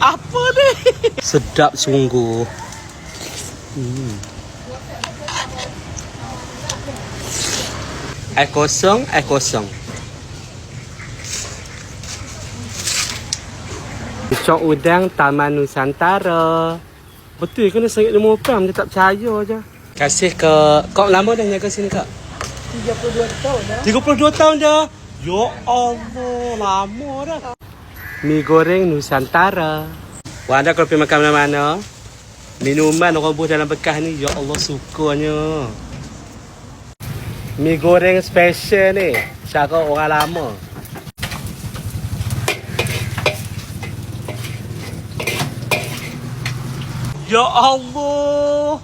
Apa ni? Sedap sungguh. Air kosong, air kosong. Pucuk udang Taman Nusantara. Betul ke ni sangat ilmu pram, dia tak percaya je. Kasih ke... Kau lama dah jaga sini, Kak? 32 tahun dah. 32 tahun dah? Ya Allah, lama dah. Mi goreng Nusantara. Wah, anda kalau pergi makan mana-mana, minuman orang buat dalam bekas ni, ya Allah sukanya. Mi goreng special ni, cara orang lama. Ya Allah.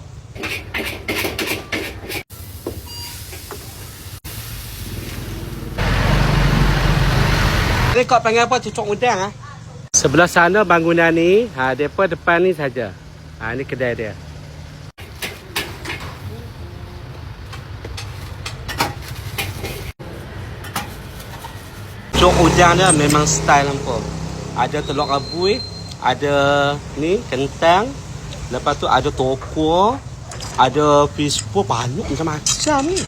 Ni kau panggil apa? Cucuk udang ah. Sebelah sana bangunan ni, depa depan ni saja. Ni kedai dia. Cucuk udang dia memang style lampau. Ada telur rebus, ada ni kentang, lepas tu ada tokwa, ada fishball, banyak macam-macam ni.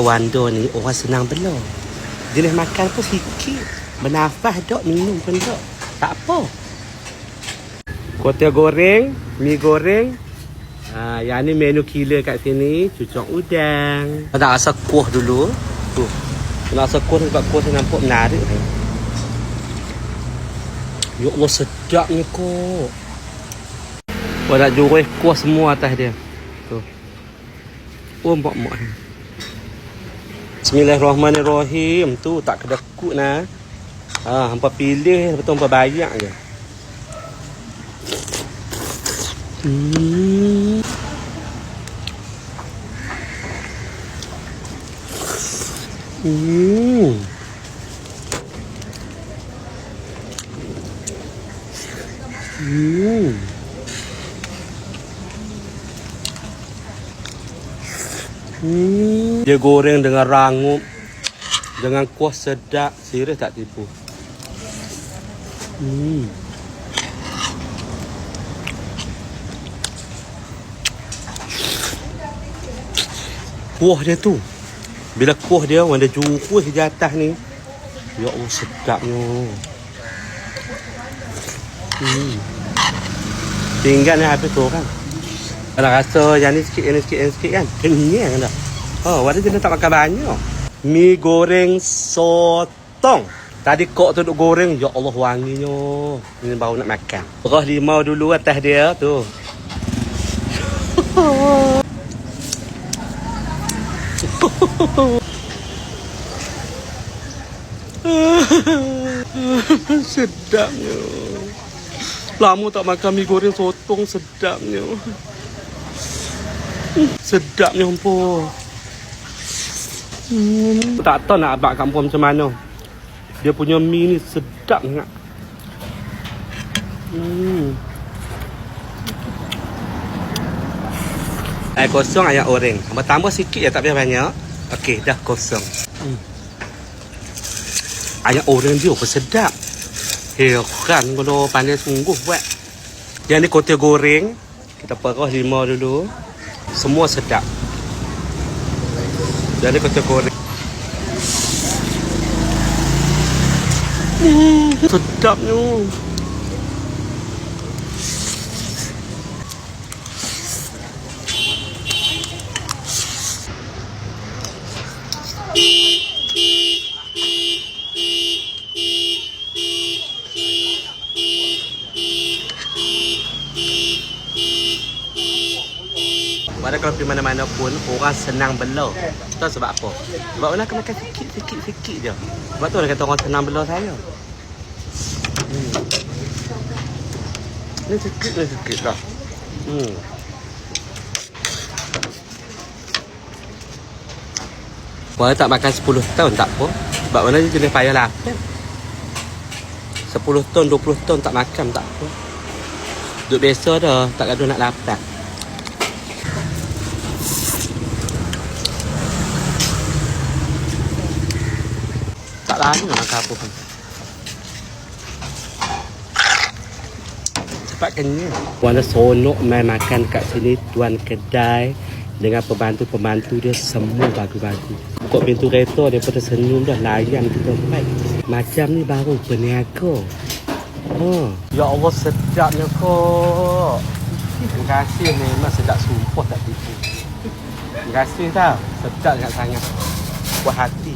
Wando ni orang senang belum. Jenis makan pun sikit. Bernafas dok, minum pun dok. Tak apa. Kuotie goreng, mi goreng. Yang ni menu killer kat sini. Cucuk udang. Nak rasa kuah dulu. Tu. Nak rasa kuah sebab kuah saya nampak menarik. Ya Allah sedapnya kok. Kau nak jurus kuah semua atas dia. Tu. Oh mak-mak. Bismillahirrahmanirrahim. Tu tak kedekut nah. Hampa pilih lepas tu hampa bayar je. Dia goreng dengan rangup, dengan kuah sedap, serius tak tipu. Kuah dia tu, bila kuah dia warna jurus di atas ni, ya Allah sedapnya. Tinggal ni habis tu kan. Kalau rasa yang ni sikit, yang ni sikit, yang ni sikit kan, kenyang dah. Wadah jenis tak makan banyak. Mi goreng sotong. Tadi kok tu duk goreng, ya Allah wanginya. Ini baru nak makan. Berah limau dulu atas dia tu. Sedapnya. Lama tak makan mi goreng sotong, sedapnya. Sedapnya ampun. Tak tahu nak abang kampung macam mana. Dia punya mi ni sedap sangat. Air kosong, air oreng. Hamba tambah sikit je, tak payah banyak. Okey, dah kosong. Air oreng dia apa sedap. Heran kalau pandai sungguh buat. Yang ni kuotie goreng. Kita perah limau dulu. Semua sedap. Jadi kuotie goreng. Sedapnya. Walau kalau pergi mana-mana pun, orang senang belah. Tahu sebab apa? Sebab orang akan makan sikit je. Sebab tu orang kata orang senang belah saya. Ni sikit lah. Walau tak makan 10 tahun tak apa. Sebab mana dia jenis payah lapar. 10 tahun, 20 tahun tak makan tak apa. Duduk biasa dah, tak gaduh nak lapar. Tak lama nak makan apa pun. dapatkannya. Puan seronok main makan kat sini. Tuan kedai dengan pembantu-pembantu dia semua bagus-bagus. Buka pintu kereta daripada senyum dah layan kita baik. Macam ni baru peniaga. Ya Allah sedapnya kok. Terima kasih, memang sedap sumpah tak tipu. Terima kasih tau. Sedap sangat-sangat. Puas hati.